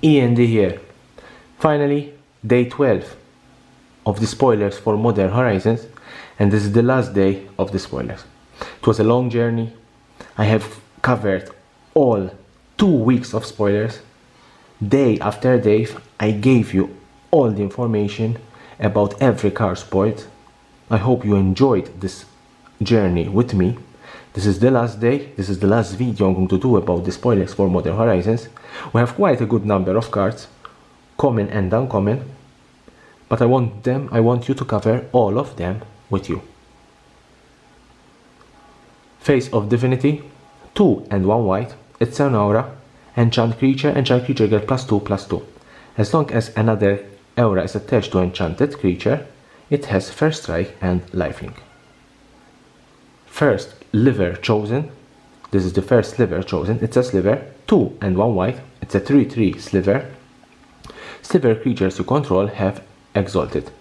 E.N.D here. Finally, day 12 of the spoilers for Modern Horizons, and this is the last day of the spoilers. It was a long journey. I have covered all 2 weeks of spoilers. Day after day, I gave you all the information about every car spoiled. I hope you enjoyed this journey with me. This is the last day, this is the last video I'm going to do about the spoilers for Modern Horizons. We have quite a good number of cards, common and uncommon, but I want you to cover all of them with you. Face of Divinity, 2 and 1 white, it's an aura, enchant creature get +2/+2. As long as another aura is attached to enchanted creature, it has first strike and lifelink. First liver chosen, this is the first sliver chosen, it's a sliver, 2 and 1 white, it's a 3/3 sliver. Sliver creatures you control have exalted.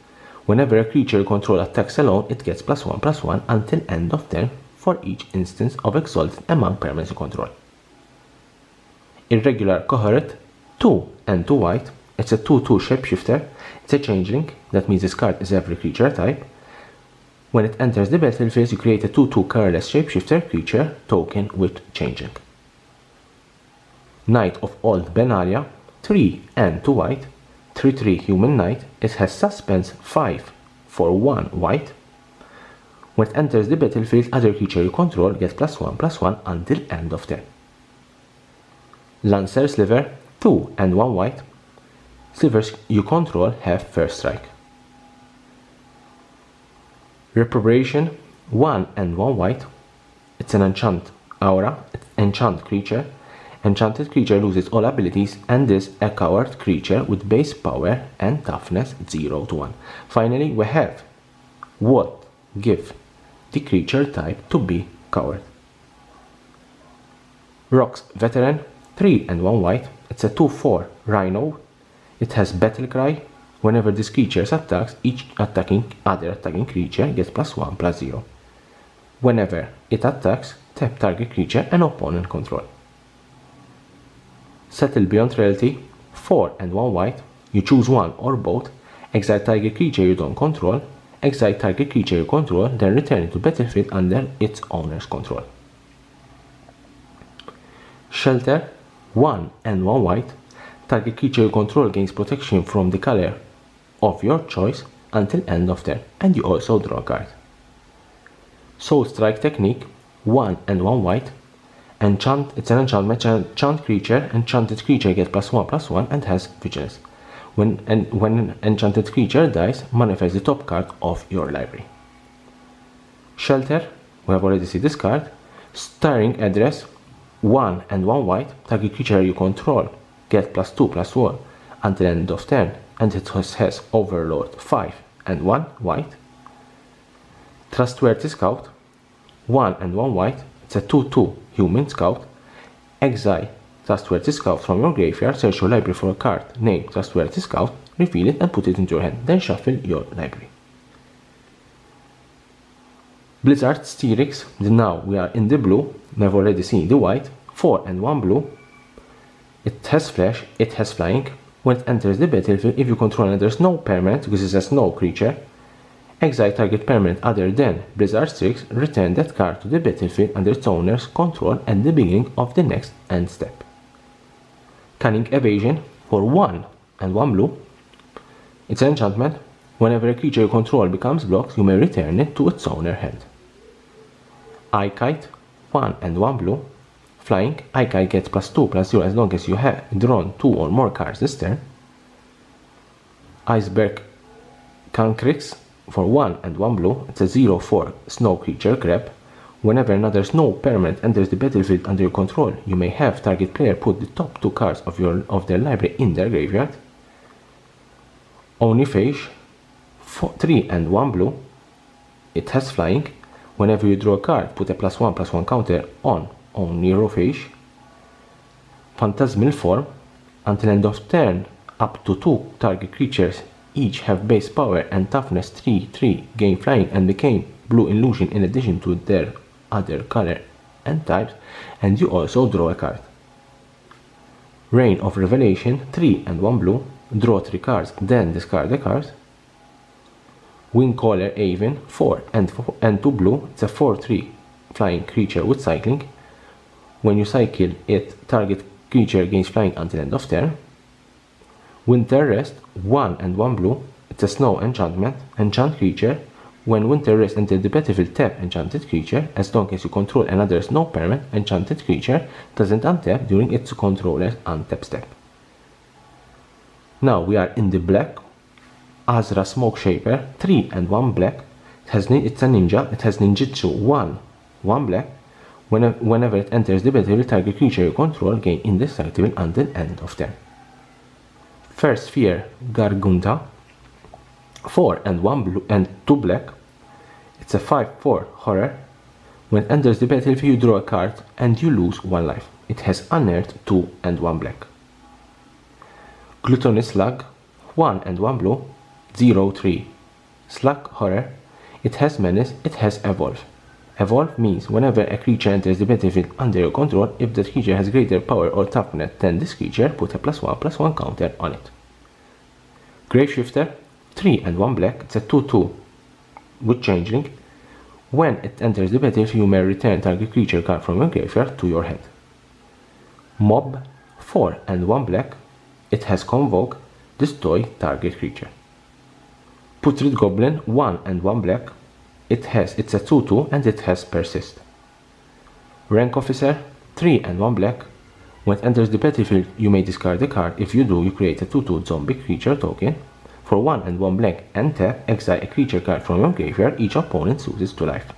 Whenever a creature you control attacks alone, it gets +1/+1 until end of turn for each instance of exalted among permanents you control. Irregular Cohort, 2 and 2 white, it's a 2/2 shapeshifter, it's a changeling, that means this card is every creature type. When it enters the battlefield, you create a 2/2 colorless shapeshifter creature token with changing. Knight of Old Benalia, 3 and 2 white, 3/3 human knight, it has suspense 5 for 1 white. When it enters the battlefield, other creature you control gets +1/+1 until end of turn. Lancer Sliver, 2 and 1 white, slivers you control have first strike. Reprobation, 1 and 1 white, it's an enchant aura, it's enchant creature. Enchanted creature loses all abilities and is a coward creature with base power and toughness 0-1. Finally, we have what give the creature type to be coward. Rocks Veteran, 3 and 1 white, it's a 2/4 rhino, it has battle cry. Whenever this creature attacks, each other attacking creature gets +1/+0. Whenever it attacks, tap target creature and opponent control. Settle Beyond Reality, 4 and 1 white, you choose one or both, exile target creature you don't control, exile target creature you control, then return it to battlefield under its owner's control. Shelter, 1 and 1 white, target creature you control gains protection from the color of your choice until end of turn, and you also draw a card. Soul Strike Technique, 1 and 1 white, it's an enchant creature, enchanted creature gets +1/+1 and has vigilance. When an enchanted creature dies, manifest the top card of your library. Shelter, we have already seen this card. Starring Address, 1 and 1 white, target creature you control get +2/+1 until end of turn, and it has Overlord 5 and 1 white. Trustworthy Scout, 1 and 1 white, it's a 2/2 human scout. Exile Trustworthy Scout from your graveyard, search your library for a card named Trustworthy Scout, reveal it and put it into your hand, then shuffle your library. Blizzard Styx, now we are in the blue, we have already seen the white, 4 and 1 blue, it has flash, it has flying. When it enters the battlefield, if you control another snow permanent, because it's a snow creature, exile target permanent other than Blizzard Strix, return that card to the battlefield under its owner's control at the beginning of the next end step. Cunning Evasion, for 1 and 1 blue, it's an enchantment. Whenever a creature you control becomes blocked, you may return it to its owner's hand. Eye Kite, 1 and 1 blue, flying, Eye Kite gets +2/+0 as long as you have drawn 2 or more cards this turn. Iceberg Cancrix, for 1 and 1 blue, it's a 0/4 snow creature crab. Whenever another snow permanent enters the battlefield under your control, you may have target player put the top 2 cards of their library in their graveyard. Oniphage, 3 and 1 blue, it has flying. Whenever you draw a card, put a +1/+1 counter on Oniphage. Phantasmal Form, until end of turn, up to 2 target creatures each have base power and toughness 3/3, gain flying and became blue illusion in addition to their other color and types, and you also draw a card. Reign of Revelation, 3 and 1 blue, draw 3 cards, then discard the cards. Windcaller Haven, 4 and 2 blue, it's a 4/3 flying creature with cycling. When you cycle it, target creature gains flying until end of turn. Winter Rest, 1 and 1 blue, it's a snow enchantment, enchant creature. When Winter Rest enters the battlefield, tap enchanted creature. As long as you control another snow permanent, enchanted creature doesn't untap during its controller's untap step. Now we are in the black. Azra Smoke Shaper, 3 and 1 black. It's a ninja. It has ninjutsu 1 black. Whenever it enters the battlefield, target creature you control gain indestructible until end of turn. First Sphere Gargunta, 4 and 1 blue and 2 black. It's a 5/4 horror. When it enters the battlefield, you draw a card and you lose 1 life. It has unearthed 2 and 1 black. Gluttony Slug, 1 and 1 blue, 0/3 slug horror. It has menace. It has evolve. Evolve means whenever a creature enters the battlefield under your control, if that creature has greater power or toughness than this creature, put a +1/+1 counter on it. Graveshifter, 3 and 1 black, it's a 2/2 with changeling. When it enters the battlefield, you may return target creature card from your graveyard to your hand. Mob, 4 and 1 black, it has convoke, destroy target creature. Putrid Goblin, 1 and 1 black, it's a 2/2 and it has persist. Rank Officer, 3 and 1 black, when it enters the battlefield, you may discard a card. If you do, you create a 2/2 zombie creature token. For 1 and 1 black and tap, exile a creature card from your graveyard. Each opponent loses 2 life.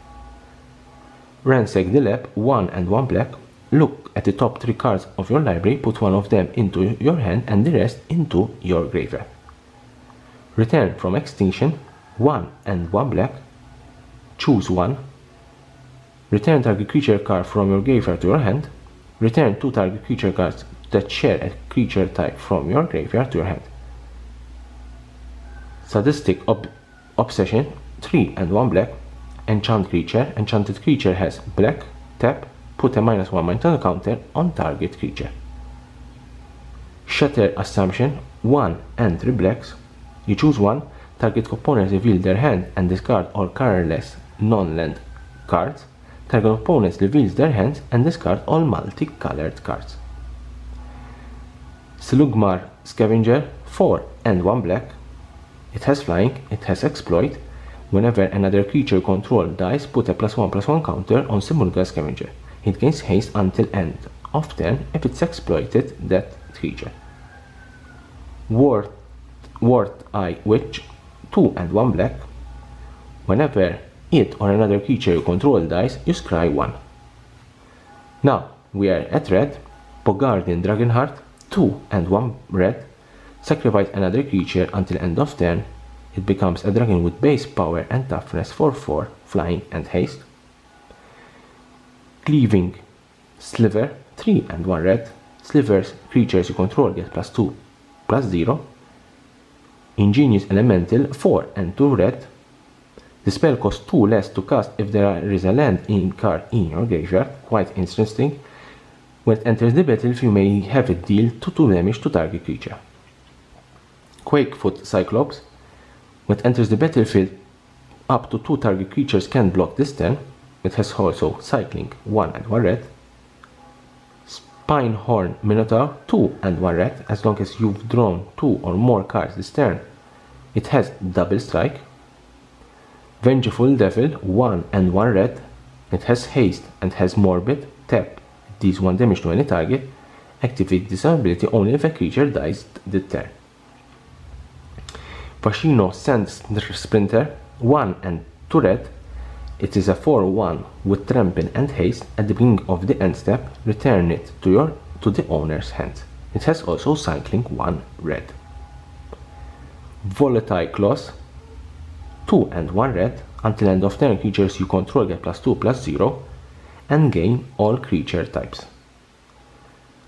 Ransack the Lab, 1 and 1 black. Look at the top 3 cards of your library, put 1 of them into your hand and the rest into your graveyard. Return from Extinction, 1 and 1 black. Choose 1. Return target creature card from your graveyard to your hand. Return 2 target creature cards that share a creature type from your graveyard to your hand. Sadistic Obsession, 3 and 1 black. Enchant creature. Enchanted creature has black. Tap. Put a -1/- counter on target creature. Shatter Assumption, 1 and 3 blacks. You choose 1. Target opponents reveal their hand and discard all colorless non-land cards. Target opponents reveals their hands and discard all multicolored cards. Slugmar Scavenger, 4 and 1 black. It has flying, it has exploit. Whenever another creature control dies, put a +1/+1 counter on Simulga Scavenger. It gains haste until end of turn if it's exploited that creature. Wart Eye Witch, 2 and 1 black. Whenever it or another creature you control dies, you scry 1. Now we are at red. Bogardian Dragonheart, 2 and 1 red. Sacrifice another creature until end of turn. It becomes a dragon with base power and toughness for 4, flying and haste. Cleaving Sliver, 3 and 1 red. Slivers creatures you control get +2/+0. Ingenious Elemental, 4 and 2 red. The spell costs 2 less to cast if there is a land card in your graveyard. Quite interesting. When it enters the battlefield, you may have it deal 2 damage to target creature. Quakefoot Cyclops. When it enters the battlefield, up to 2 target creatures can block this turn. It has also cycling, 1 and 1 red. Spinehorn Minotaur, 2 and 1 red. As long as you've drawn 2 or more cards this turn, it has double strike. Vengeful Devil, 1 and 1 red. It has haste and has morbid. Tap, it deals 1 damage to any target. Activate this ability only if a creature dies this turn. Vashino Sand Sprinter, 1 and 2 red. It is a 4/1 with trample and haste. At the beginning of the end step, return it to the owner's hand. It has also cycling, 1 red. Volatile Claws, 2 and 1 red. Until end of turn, creatures you control get +2/+0 and gain all creature types.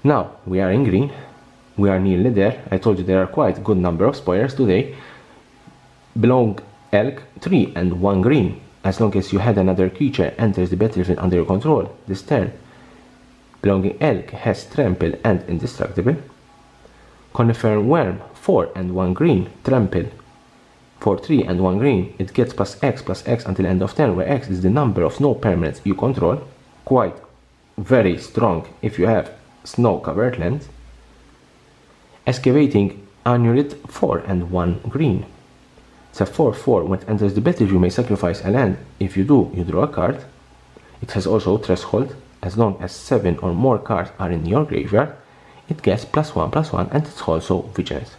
Now we are in green. We are nearly there. I told you there are quite a good number of spoilers today. Belong Elk, 3 and 1 green. As long as you had another creature enters the battlefield under your control this turn, Belonging Elk has trample and indestructible. Conifer worm, 4 and 1 green, trample. For 3 and 1 green, it gets plus x until end of turn, where x is the number of snow permanents you control. Quite very strong if you have snow covered land. Excavating Anurid, 4 and 1 green. It's a 4/4. When it enters the battle, you may sacrifice a land. If you do, you draw a card. It has also threshold. As long as 7 or more cards are in your graveyard, it gets +1/+1, and it's also vigilant.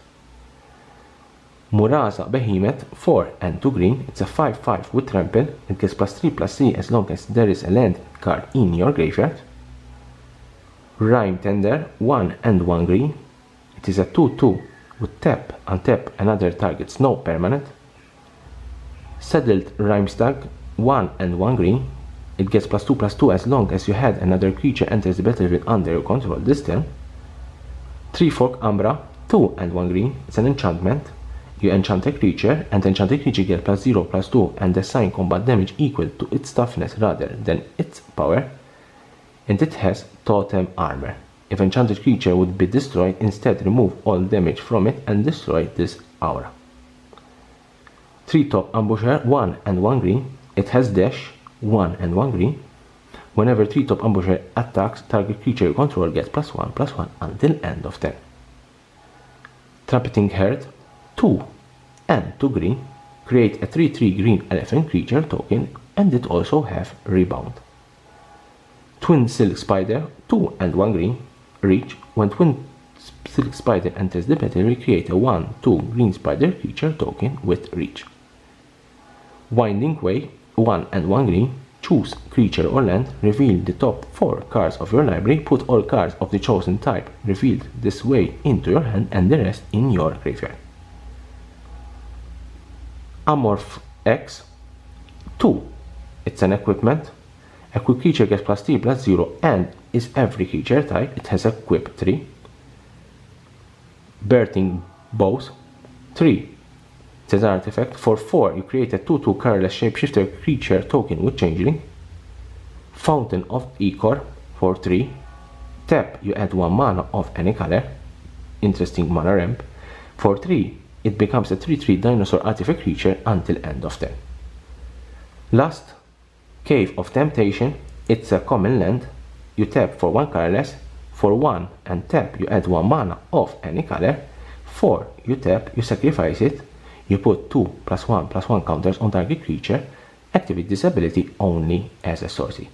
Muraza Behemoth, 4 and 2 green. It's a 5/5 with trample. It gets +3/3 as long as there is a land card in your graveyard. Rime Tender, 1 and 1 green. It is a 2/2 with tap, untap another target snow permanent. Saddled Rime Stag, 1 and 1 green. It gets +2/+2 as long as you had another creature enters the battlefield under your control this turn. Treefork Umbra, 2 and 1 green. It's an enchantment. You enchant a creature, and the enchanted creature gets +0/+2 and assign combat damage equal to its toughness rather than its power. And it has totem armor. If enchanted creature would be destroyed, instead remove all damage from it and destroy this aura. Treetop Ambusher, 1 and 1 green. It has dash, 1 and 1 green. Whenever Treetop Ambusher attacks, target creature you control gets +1/+1 until end of turn. Trumpeting Herd, 2 and 2 green. Create a 3/3 green elephant creature token, and it also have rebound. Twin Silk Spider, 2 and 1 green. Reach. When Twin Silk Spider enters the battle, create a 1/2 green spider creature token with reach. Winding Way, 1 and 1 green. Choose creature or land, reveal the top 4 cards of your library, put all cards of the chosen type revealed this way into your hand and the rest in your graveyard. Amorph X, 2. It's an equipment. Equip creature gets +3/+0 and is every creature type. It has equip 3. Birthing Bows, 3. It has an artifact. For 4, you create a 2/2 colorless shapeshifter creature token with changeling. Fountain of Ichor, for 3. Tap, you add 1 mana of any color. Interesting mana ramp. For 3, it becomes a 3/3 dinosaur artifact creature until end of turn. Last, Cave of Temptation. It's a common land. You tap for 1 colorless. For 1 and tap, you add 1 mana of any color. 4, you tap, you sacrifice it. You put 2/+1/+1 counters on target creature. Activate this ability only as a sorcery.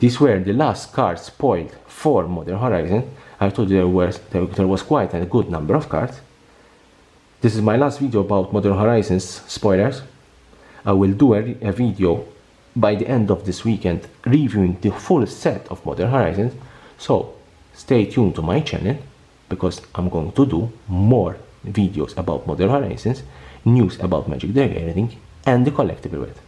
These were the last cards spoiled for Modern Horizons. I told you there was quite a good number of cards. This is my last video about Modern Horizons spoilers. I will do a video by the end of this weekend reviewing the full set of Modern Horizons. So stay tuned to my channel because I'm going to do more videos about Modern Horizons, news about Magic the Gathering, and the collectible world.